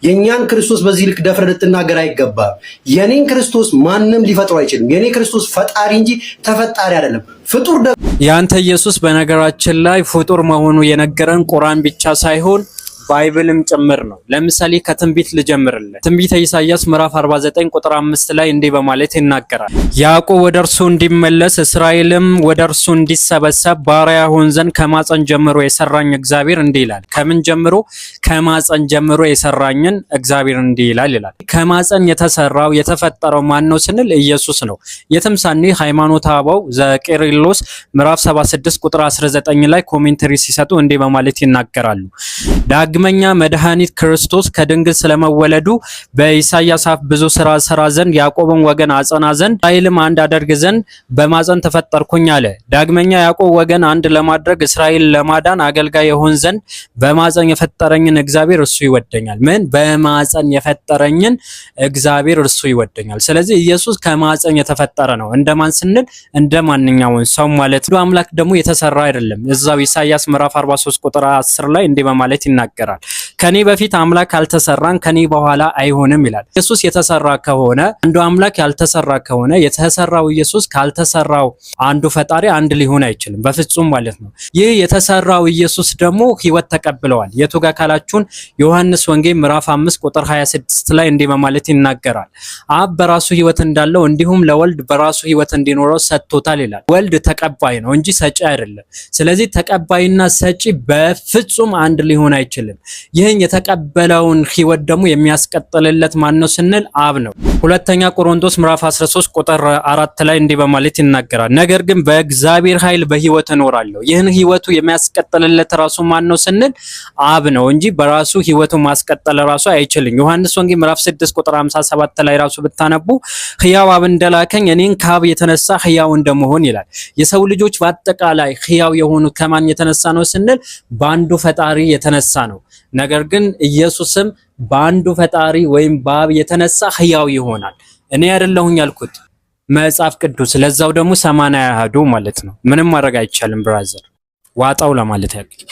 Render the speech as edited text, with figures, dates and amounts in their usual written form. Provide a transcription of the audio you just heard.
የኛን ክርስቶስ በዚህ ልክ ደፍረህ ልትናገር አይገባም። የኔን ክርስቶስ ማንም ሊፈጥረው አይችልም። የኔ ክርስቶስ ፈጣሪ እንጂ ተፈጣሪ አይደለም። ፍጡር ያንተ ኢየሱስ በነገራችን ላይ ፍጡር መሆኑ የነገረን ቁርአን ብቻ ሳይሆን ባይብልም ጭምር ነው። ለምሳሌ ከትንቢት ልጀምርልህ። ትንቢተ ኢሳይያስ ምዕራፍ 49 ቁጥር 5 ላይ እንዲህ በማለት ይናገራል። ያዕቆብ ወደ እርሱ እንዲመለስ እስራኤልም ወደ እርሱ እንዲሰበሰብ ባሪያ ሆን ዘንድ ከማፀን ጀምሮ የሰራኝ እግዚአብሔር እንዲህ ይላል። ከምን ጀምሮ? ከማፀን ጀምሮ የሰራኝን እግዚአብሔር እንዲህ ይላል ይላል። ከማፀን የተሰራው የተፈጠረው ማን ነው ስንል ኢየሱስ ነው። የትም ሳኒ ሃይማኖተ አበው ዘቄርሎስ ምዕራፍ 76 ቁጥር 19 ላይ ኮሜንተሪ ሲሰጡ እንዲህ በማለት ይናገራሉ። ዳግመኛ መድኃኒት ክርስቶስ ከድንግል ስለመወለዱ በኢሳይያስ አፍ ብዙ ስራ ሰራ ዘንድ ያዕቆብን ወገን አጸና ዘንድ እስራኤልም አንድ አደርግ ዘንድ በማፀን ተፈጠርኩኝ አለ። ዳግመኛ ያዕቆብ ወገን አንድ ለማድረግ እስራኤል ለማዳን አገልጋይ የሆን ዘንድ በማፀን የፈጠረኝን እግዚአብሔር እርሱ ይወደኛል። ምን? በማፀን የፈጠረኝን እግዚአብሔር እርሱ ይወደኛል። ስለዚህ ኢየሱስ ከማፀን የተፈጠረ ነው። እንደማን ስንል እንደ ማንኛውም ሰው ማለት ነው። አምላክ ደግሞ የተሰራ አይደለም። እዛው ኢሳይያስ ምዕራፍ 43 ቁጥር 10 ላይ እንዲህ በማለት ይናገራል። ከኔ በፊት አምላክ አልተሰራን ከኔ በኋላ አይሆንም ይላል። ኢየሱስ የተሰራ ከሆነ አንዱ አምላክ ያልተሰራ ከሆነ የተሰራው ኢየሱስ ካልተሰራው አንዱ ፈጣሪ አንድ ሊሆን አይችልም በፍጹም ማለት ነው። ይህ የተሰራው ኢየሱስ ደግሞ ሕይወት ተቀብለዋል። የቱ ጋር ካላችሁን ዮሐንስ ወንጌል ምዕራፍ 5 ቁጥር 26 ላይ እንዲህ በማለት ይናገራል። አብ በራሱ ሕይወት እንዳለው እንዲሁም ለወልድ በራሱ ሕይወት እንዲኖረው ሰጥቶታል ይላል። ወልድ ተቀባይ ነው እንጂ ሰጪ አይደለም። ስለዚህ ተቀባይና ሰጪ በፍጹም አንድ ሊሆን አይችልም። ይህን የተቀበለውን ሕይወት ደግሞ የሚያስቀጥልለት ማን ነው ስንል አብ ነው። ሁለተኛ ቆሮንቶስ ምዕራፍ 13 ቁጥር 4 ላይ እንዲህ በማለት ይናገራል። ነገር ግን በእግዚአብሔር ኃይል በሕይወት እኖራለሁ። ይህን ሕይወቱ የሚያስቀጥልለት ራሱ ማን ነው ስንል አብ ነው እንጂ በራሱ ሕይወቱ ማስቀጠል ራሱ አይችልም። ዮሐንስ ወንጌል ምዕራፍ 6 ቁጥር 57 ላይ ራሱ ብታነቡ ሕያው አብ እንደላከኝ እኔን ከአብ የተነሳ ሕያው እንደመሆን ይላል። የሰው ልጆች በአጠቃላይ ሕያው የሆኑት ከማን የተነሳ ነው ስንል በአንዱ ፈጣሪ የተነሳ ነው። ነገር ግን ኢየሱስም በአንዱ ፈጣሪ ወይም በአብ የተነሳ ሕያው ይሆናል። እኔ አይደለሁኝ ያልኩት መጽሐፍ ቅዱስ። ለዛው ደግሞ 80 ያህዱ ማለት ነው። ምንም ማድረግ አይቻልም ብራዘር፣ ዋጣው ለማለት ያክል